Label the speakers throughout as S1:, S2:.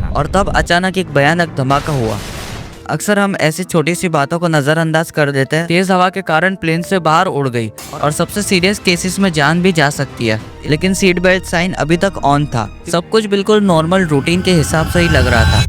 S1: और तब अचानक एक भयानक धमाका हुआ। अक्सर हम ऐसी छोटी सी बातों को नजरअंदाज कर देते हैं। तेज हवा के कारण प्लेन से बाहर उड़ गई और सबसे सीरियस केसेस में जान भी जा सकती है, लेकिन सीट बेल्ट साइन अभी तक ऑन था। सब कुछ बिल्कुल नॉर्मल रूटीन के हिसाब से ही लग रहा था।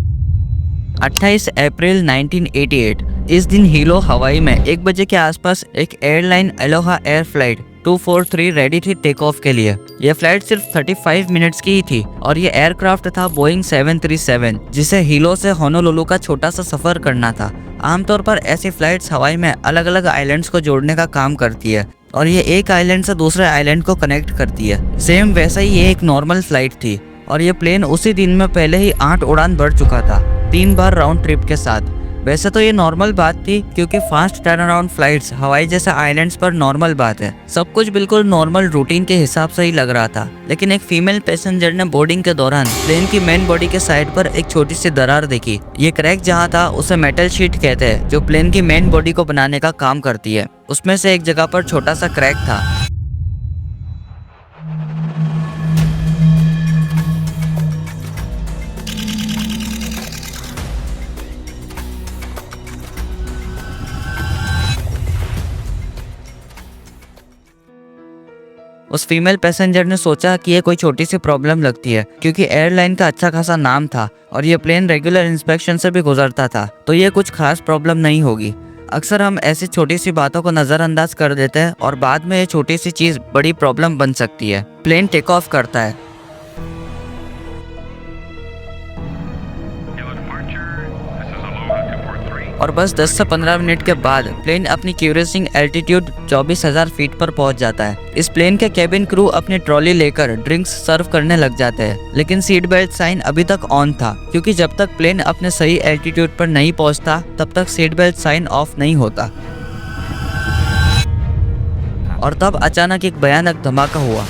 S1: 28 अप्रैल 1988 इस दिन हीलो हवाई में 1 बजे के आसपास एक airline Aloha air flight 243 ready थी टेक ऑफ के लिए। यह फ्लाइट सिर्फ 35 मिनट्स की ही थी और ये एयरक्राफ्ट था बोइंग 737, जिसे हीलो से होनोलुलु का छोटा सा सफर करना था। आमतौर पर ऐसी फ्लाइट्स हवाई में अलग अलग आइलैंड्स को जोड़ने का काम करती है और ये एक आइलैंड से दूसरे आइलैंड को कनेक्ट करती है। सेम वैसा ही ये एक नॉर्मल फ्लाइट थी और ये प्लेन उसी दिन में पहले ही 8 उड़ान भर चुका था, 3 बार राउंड ट्रिप के साथ। वैसे तो ये नॉर्मल बात थी क्योंकि फास्ट टर्न अराउंड फ्लाइट्स हवाई जैसे आइलैंड्स पर नॉर्मल बात है। सब कुछ बिल्कुल नॉर्मल रूटीन के हिसाब से ही लग रहा था, लेकिन एक फीमेल पैसेंजर ने बोर्डिंग के दौरान प्लेन की मेन बॉडी के साइड पर एक छोटी सी दरार देखी। ये क्रैक जहाँ था उसे मेटल शीट कहते हैं, जो प्लेन की मेन बॉडी को बनाने का काम करती है। उसमें से एक जगह पर छोटा सा क्रैक था। उस फीमेल पैसेंजर ने सोचा कि ये कोई छोटी सी प्रॉब्लम लगती है, क्योंकि एयरलाइन का अच्छा खासा नाम था और ये प्लेन रेगुलर इंस्पेक्शन से भी गुजरता था, तो ये कुछ खास प्रॉब्लम नहीं होगी। अक्सर हम ऐसी छोटी सी बातों को नजरअंदाज कर देते हैं और बाद में ये छोटी सी चीज बड़ी प्रॉब्लम बन सकती है। प्लेन टेक ऑफ करता है और बस 10 से 15 मिनट के बाद प्लेन अपनी क्रूजिंग एल्टीट्यूड 24,000 फीट पर पहुंच जाता है। इस प्लेन के केबिन क्रू अपनी ट्रॉली लेकर ड्रिंक्स सर्व करने लग जाते हैं, लेकिन सीट बेल्ट साइन अभी तक ऑन था, क्योंकि जब तक प्लेन अपने सही एल्टीट्यूड पर नहीं पहुंचता तब तक सीट बेल्ट साइन ऑफ नहीं होता। और तब अचानक एक भयानक धमाका हुआ।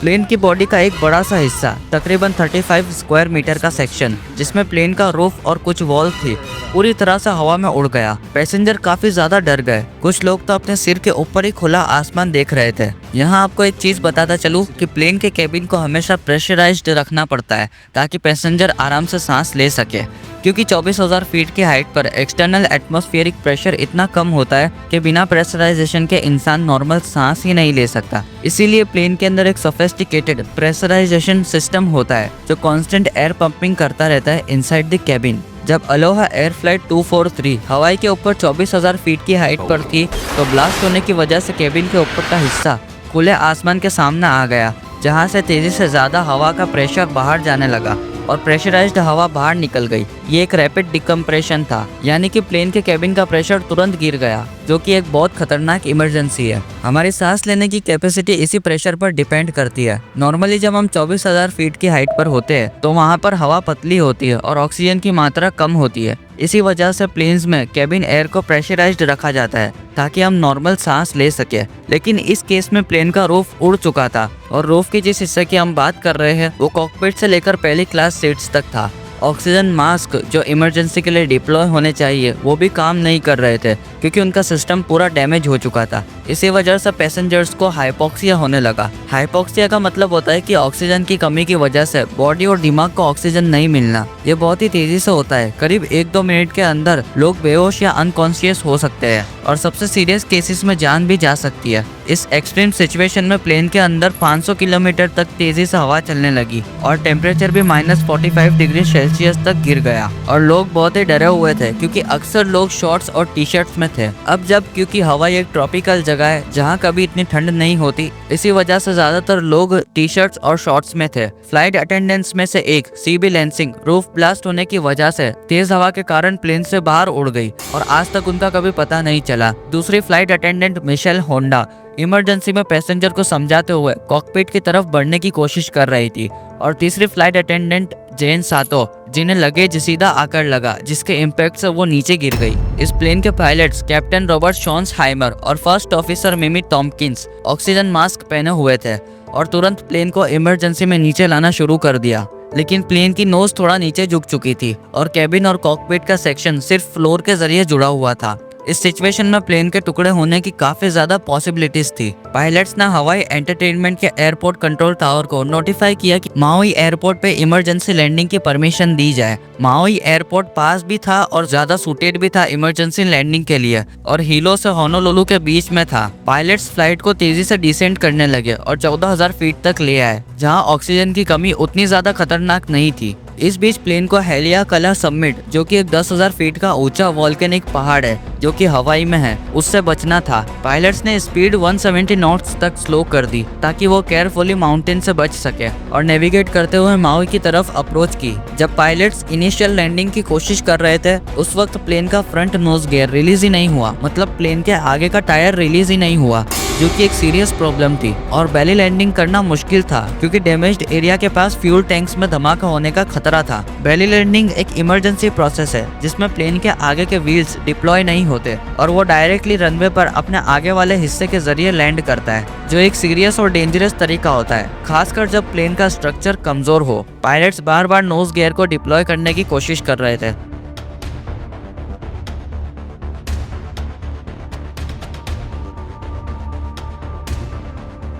S1: प्लेन की बॉडी का एक बड़ा सा हिस्सा, तकरीबन 35 स्क्वायर मीटर का सेक्शन, जिसमें प्लेन का रूफ और कुछ वॉल थी, पूरी तरह से हवा में उड़ गया। पैसेंजर काफी ज्यादा डर गए। कुछ लोग तो अपने सिर के ऊपर ही खुला आसमान देख रहे थे। यहाँ आपको एक चीज बताता चलूं कि प्लेन के केबिन को हमेशा प्रेशराइज्ड रखना पड़ता है ताकि पैसेंजर आराम से सांस ले सके, क्योंकि 24,000 फीट की हाइट पर एक्सटर्नल एटमॉस्फेरिक प्रेशर इतना कम होता है कि बिना प्रेशराइजेशन के इंसान नॉर्मल सांस ही नहीं ले सकता। इसीलिए प्लेन के अंदर एक सोफिस्टिकेटेड प्रेशराइजेशन सिस्टम होता है जो कांस्टेंट एयर पंपिंग करता रहता है इनसाइड द केबिन। जब अलोहा एयर फ्लाइट 243 हवाई के ऊपर 24,000 फीट की हाइट पर थी तो ब्लास्ट होने की वजह से केबिन के ऊपर का हिस्सा खुले आसमान के सामने आ गया, जहां से तेजी से ज्यादा हवा का प्रेशर बाहर जाने लगा और प्रेशराइज्ड हवा बाहर निकल गई। ये एक रैपिड डिकम्प्रेशन था, यानी कि प्लेन के केबिन का प्रेशर तुरंत गिर गया, जो कि एक बहुत खतरनाक इमरजेंसी है। हमारी सांस लेने की कैपेसिटी इसी प्रेशर पर डिपेंड करती है। नॉर्मली जब हम 24,000 फीट की हाइट पर होते हैं तो वहाँ पर हवा पतली होती है और ऑक्सीजन की मात्रा कम होती है। इसी वजह से प्लेन्स में केबिन एयर को प्रेशराइज्ड रखा जाता है ताकि हम नॉर्मल सांस ले सके। लेकिन इस केस में प्लेन का रूफ उड़ चुका था और रूफ के जिस हिस्से की हम बात कर रहे हैं वो कॉकपिट से लेकर पहली क्लास सीट्स तक था। ऑक्सीजन मास्क जो इमरजेंसी के लिए डिप्लॉय होने चाहिए वो भी काम नहीं कर रहे थे, क्योंकि उनका सिस्टम पूरा डैमेज हो चुका था। इसी वजह से पैसेंजर्स को हाइपोक्सिया होने लगा। हाइपोक्सिया का मतलब होता है कि ऑक्सीजन की कमी की वजह से बॉडी और दिमाग को ऑक्सीजन नहीं मिलना। ये बहुत ही तेजी से होता है। करीब 1-2 मिनट के अंदर लोग बेहोश या अनकॉन्शियस हो सकते हैं और सबसे सीरियस केसेस में जान भी जा सकती है। इस एक्सट्रीम सिचुएशन में प्लेन के अंदर 500 किलोमीटर तक तेजी से हवा चलने लगी और टेम्परेचर भी -45 डिग्री सेल्सियस तक गिर गया और लोग बहुत ही डरे हुए थे, क्योंकि अक्सर लोग शॉर्ट्स और टी शर्ट्स में थे। अब जब क्योंकि हवाई एक ट्रॉपिकल जगह है जहाँ कभी इतनी ठंड नहीं होती, इसी वजह से ज्यादातर लोग टी शर्ट्स और शॉर्ट्स में थे। फ्लाइट अटेंडेंट्स में से एक सीबी लेंसिंग रूफ ब्लास्ट होने की वजह से तेज हवा के कारण प्लेन से बाहर उड़ गई और आज तक उनका कभी पता नहीं चला। दूसरी flight attendant Michelle Honda emergency में पैसेंजर को समझाते हुए कॉकपिट की तरफ बढ़ने की कोशिश कर रही थी, और तीसरी फ्लाइट अटेंडेंट जेन सातो जिन्हें लगेज सीधा आकर लगा, जिसके इम्पैक्ट से वो नीचे गिर गई। इस प्लेन के पायलट्स कैप्टन रॉबर्ट शॉन्सहाइमर और फर्स्ट ऑफिसर मिमी टॉम्किंस ऑक्सीजन मास्क पहने हुए थे और तुरंत प्लेन को इमरजेंसी में नीचे लाना शुरू कर दिया। लेकिन प्लेन की नोज थोड़ा नीचे झुक चुकी थी और कैबिन और कॉकपिट का सेक्शन सिर्फ फ्लोर के जरिए जुड़ा हुआ था। इस सिचुएशन में प्लेन के टुकड़े होने की काफी ज्यादा पॉसिबिलिटीज थी। पायलट्स ने हवाई एंटरटेनमेंट के एयरपोर्ट कंट्रोल टावर को नोटिफाई किया कि माउई एयरपोर्ट पे इमरजेंसी लैंडिंग की परमिशन दी जाए। माउई एयरपोर्ट पास भी था और ज्यादा सूटेड भी था इमरजेंसी लैंडिंग के लिए और हीलो से होनोलुलु के बीच में था। पायलट्स फ्लाइट को तेजी से डिसेंड करने लगे और 14,000 फीट तक ले आए, जहां ऑक्सीजन की कमी उतनी ज्यादा खतरनाक नहीं थी। इस बीच प्लेन को हेलियाकला समिट, जो कि एक 10,000 फीट का ऊंचा वॉल्केनिक पहाड़ है जो कि हवाई में है, उससे बचना था। पायलट्स ने स्पीड 170 नॉट्स तक स्लो कर दी ताकि वो केयरफुली माउंटेन से बच सके और नेविगेट करते हुए माउई की तरफ अप्रोच की। जब पायलट्स इनिशियल लैंडिंग की कोशिश कर रहे थे उस वक्त प्लेन का फ्रंट नोज गियर रिलीज ही नहीं हुआ, मतलब प्लेन के आगे का टायर रिलीज ही नहीं हुआ, जो कि एक सीरियस प्रॉब्लम थी। और बेली लैंडिंग करना मुश्किल था क्योंकि डैमेज्ड एरिया के पास फ्यूल टैंक्स में धमाका होने का खतरा था। बेली लैंडिंग एक इमरजेंसी प्रोसेस है जिसमें प्लेन के आगे के व्हील्स डिप्लॉय नहीं होते और वो डायरेक्टली रनवे पर अपने आगे वाले हिस्से के जरिए लैंड करता है, जो एक सीरियस और डेंजरस तरीका होता है, खासकर जब प्लेन का स्ट्रक्चर कमजोर हो। पायलट्स बार बार नोज गियर को डिप्लॉय करने की कोशिश कर रहे थे।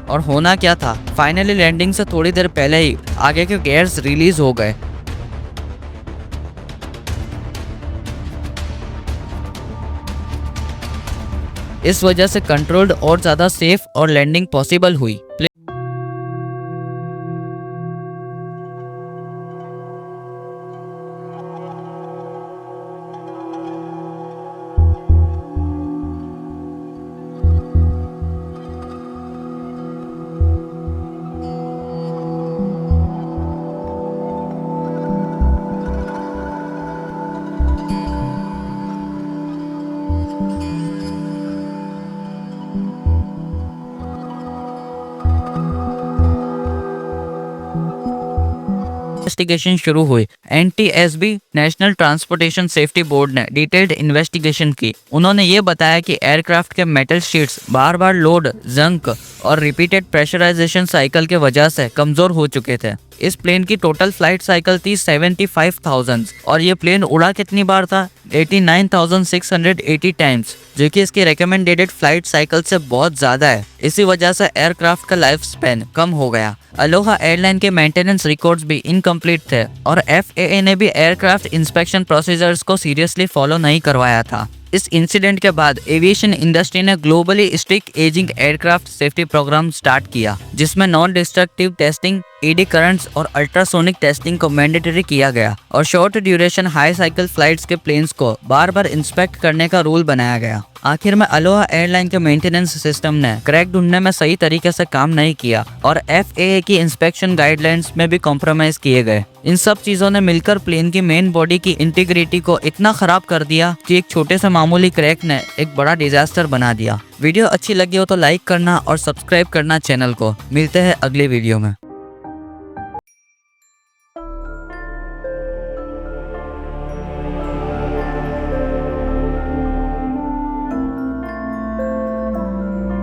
S1: और होना क्या था, फाइनली लैंडिंग से थोड़ी देर पहले ही आगे के गियर्स रिलीज हो गए। इस वजह से कंट्रोल्ड और ज्यादा सेफ और लैंडिंग पॉसिबल हुई। इन्वेस्टिगेशन शुरू हुई। NTSB national transportation safety board ने डिटेल्ड इन्वेस्टिगेशन की। उन्होंने ये बताया कि एयरक्राफ्ट के मेटल शीट्स बार बार लोड, जंक और रिपीटेड प्रेशराइजेशन साइकिल के वजह से कमजोर हो चुके थे। इस प्लेन की टोटल फ्लाइट साइकिल थी 75,000 और ये प्लेन उड़ा कितनी बार था, 89,680 टाइम्स, जो कि इसकी रिकमेंडेड फ्लाइट साइकिल से बहुत ज्यादा है। इसी वजह से एयरक्राफ्ट का लाइफ स्पैन कम हो गया। अलोहा एयरलाइन के मेंटेनेंस रिकॉर्ड्स भी इनकम्प्लीट थे और FAA ने भी एयरक्राफ्ट इंस्पेक्शन प्रोसीजर्स को सीरियसली फॉलो नहीं करवाया था। इस इंसिडेंट के बाद एविएशन इंडस्ट्री ने globally strict aging aircraft safety program start किया, जिसमें non destructive testing, ED currents और अल्ट्रासोनिक टेस्टिंग को मैंडेटरी किया गया और short duration high cycle flights के प्लेन्स को बार बार इंस्पेक्ट करने का रूल बनाया गया। आखिर में अलोहा एयरलाइन के मेंटेनेंस सिस्टम ने क्रैक ढूंढने में सही तरीके से काम नहीं किया और FAA की इंस्पेक्शन गाइडलाइंस में भी कॉम्प्रोमाइज किए गए। इन सब चीजों ने मिलकर प्लेन की मेन बॉडी की इंटीग्रिटी को इतना खराब कर दिया कि एक छोटे से मामूली क्रैक ने एक बड़ा डिजास्टर बना दिया। वीडियो अच्छी लगी हो तो लाइक करना और सब्सक्राइब करना चैनल को। मिलते हैं अगली वीडियो में।